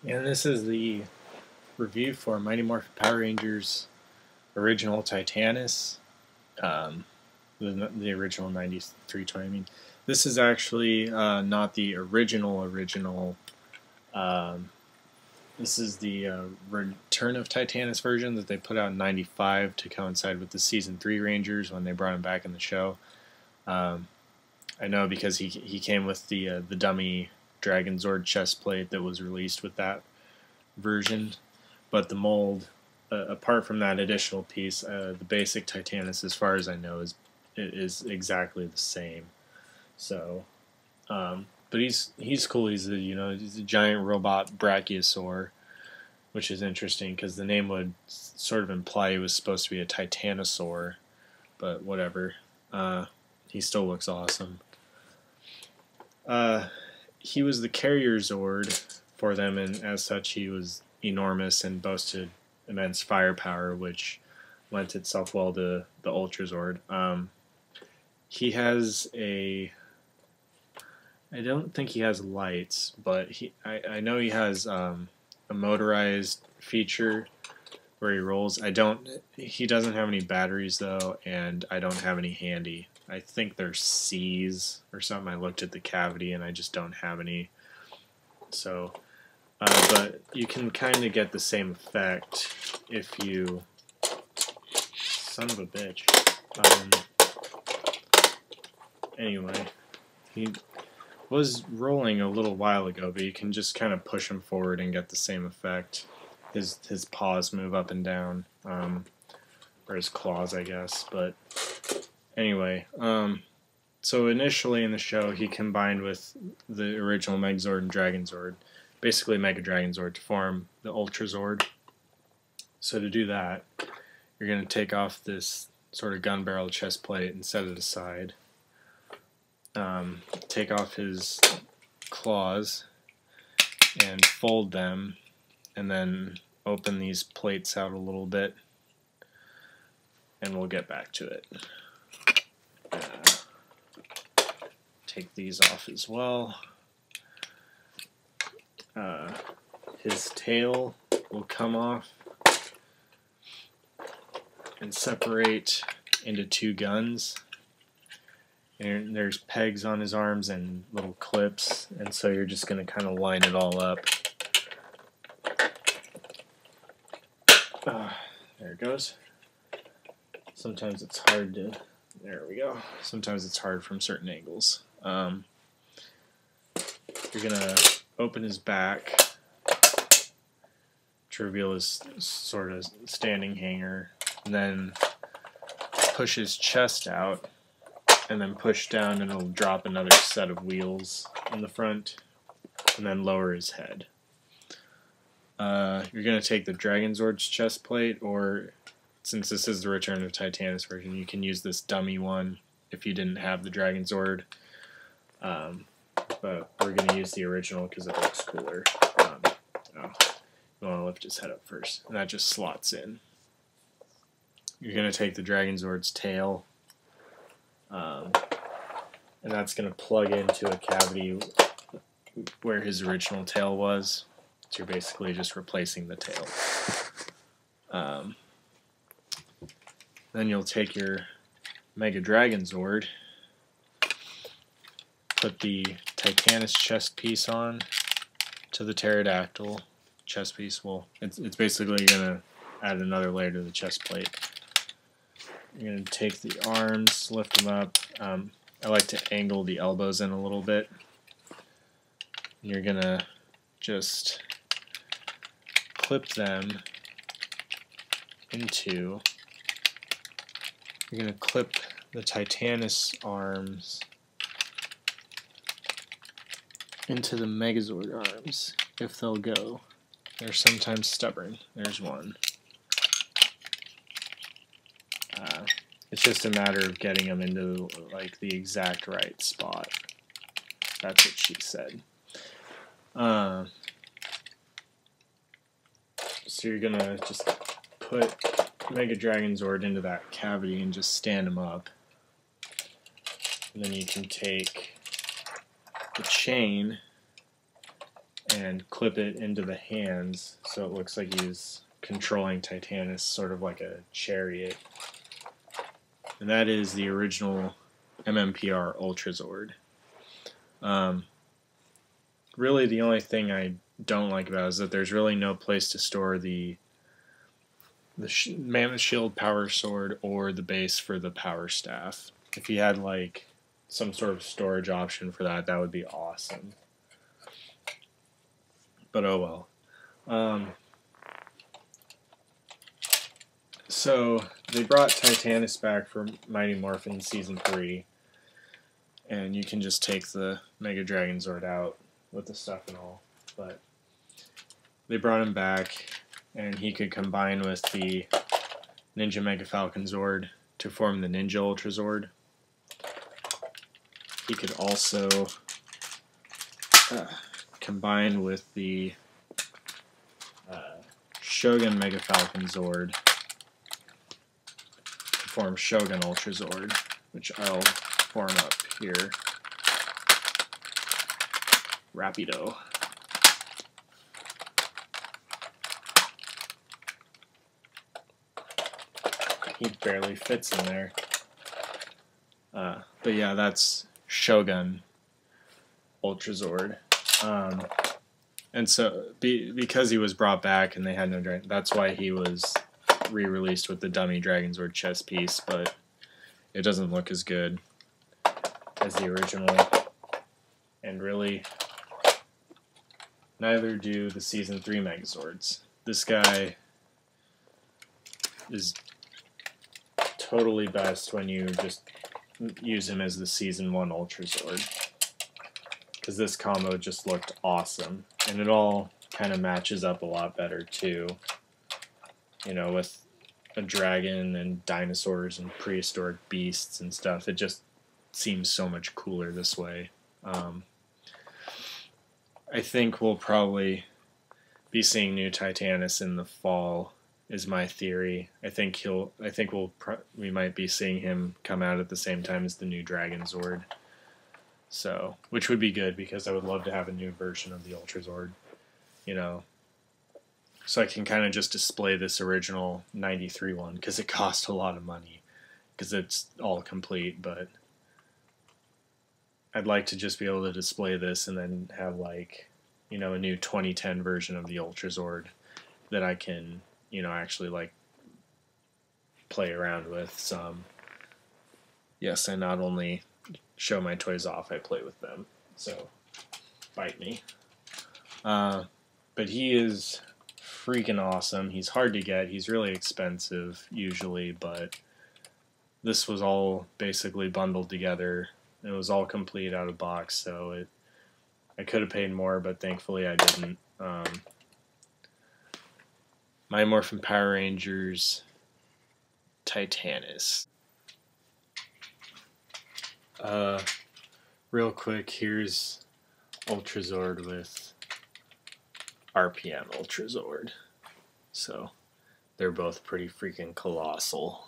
And this is the review for Mighty Morphin Power Rangers original Titanus, the original 9320. I mean, this is actually not the original. This is the Return of Titanus version that they put out in '95 to coincide with the Season 3 Rangers when they brought him back in the show. I know because he came with the dummy Dragonzord chest plate that was released with that version, but the mold, apart from that additional piece, the basic Titanus, as far as I know, is exactly the same. So, but he's cool. He's a giant robot brachiosaur, which is interesting because the name would sort of imply he was supposed to be a titanosaur, but whatever. He still looks awesome. He was the Carrierzord for them, and as such he was enormous and boasted immense firepower, which lent itself well to the Ultrazord. He has I don't think he has lights, but I know he has a motorized feature where he rolls. He doesn't have any batteries though, and I don't have any handy. I think they're C's or something. I looked at the cavity and I just don't have any. So, but you can kind of get the same effect if you, son of a bitch. Anyway, he was rolling a little while ago, but you can just kind of push him forward and get the same effect. His paws move up and down, or his claws, I guess. But anyway, so initially in the show, he combined with the original Megazord and Dragonzord, basically Mega Dragonzord, to form the Ultrazord. So to do that, you're going to take off this sort of gun barrel chest plate and set it aside. Take off his claws and fold them, and then open these plates out a little bit, and we'll get back to it. Take these off as well. His tail will come off and separate into two guns. And there's pegs on his arms and little clips, and so you're just going to kind of line it all up. There it goes. Sometimes it's hard to... There we go. Sometimes it's hard from certain angles. You're going to open his back to reveal his sort of standing hanger, and then push his chest out, and then push down, and it'll drop another set of wheels in the front, and then lower his head. You're going to take the Dragonzord's chest plate, or since this is the Return of Titanus version, you can use this dummy one if you didn't have the Dragonzord. But we're going to use the original because it looks cooler. You want to lift his head up first, and that just slots in. You're going to take the Dragonzord's tail, and that's going to plug into a cavity where his original tail was. So you're basically just replacing the tail. Then you'll take your Mega Dragonzord, put the Titanus chest piece on to the pterodactyl chest piece. Well, it's basically going to add another layer to the chest plate. You're going to take the arms, lift them up. I like to angle the elbows in a little bit. You're going to just clip them into... You're going to clip the Titanus arms into the Megazord arms, if they'll go. They're sometimes stubborn. There's one. It's just a matter of getting them into like the exact right spot. That's what she said. So you're gonna just put Mega Dragonzord into that cavity and just stand him up. And then you can take the chain and clip it into the hands so it looks like he's controlling Titanus, sort of like a chariot. And that is the original MMPR Ultrazord. Really, the only thing I don't like about it is that there's really no place to store the Mammoth Shield Power Sword or the base for the Power Staff. If you had like some sort of storage option for that, that would be awesome. But oh well. So they brought Titanus back for Mighty Morphin Season 3, and you can just take the Mega Dragonzord out with the stuff and all. But they brought him back, and he could combine with the Ninja Mega Falcon Zord to form the Ninja Ultrazord. He could also combine with the Shogun Mega Falcon Zord to form Shogun Ultrazord, which I'll form up here. Rapido. He barely fits in there. But yeah, that's Shogun Ultrazord. And so, because he was brought back and they had no dragon, that's why he was re-released with the dummy Dragonzord chest piece, but it doesn't look as good as the original. And really, neither do the Season 3 Megazords. This guy is totally best when you just use him as the Season 1 Ultrazord, because this combo just looked awesome, and it all kind of matches up a lot better too, you know, with a dragon and dinosaurs and prehistoric beasts and stuff. It just seems so much cooler this way. I think we'll probably be seeing new Titanus in the fall, is my theory. I think we might be seeing him come out at the same time as the new Dragonzord. So, which would be good, because I would love to have a new version of the Ultrazord, you know, so I can kind of just display this original 93 one, because it cost a lot of money, because it's all complete, but I'd like to just be able to display this and then have, like, you know, a new 2010 version of the Ultrazord that I can, you know, actually, like, play around with some. Yes, I not only show my toys off, I play with them, so bite me. But he is freaking awesome. He's hard to get. He's really expensive usually, but this was all basically bundled together. It was all complete out of box, so I could have paid more, but thankfully I didn't. My Morphin Power Rangers Titanus. Real quick, here's Ultrazord with RPM Ultrazord. So they're both pretty freaking colossal.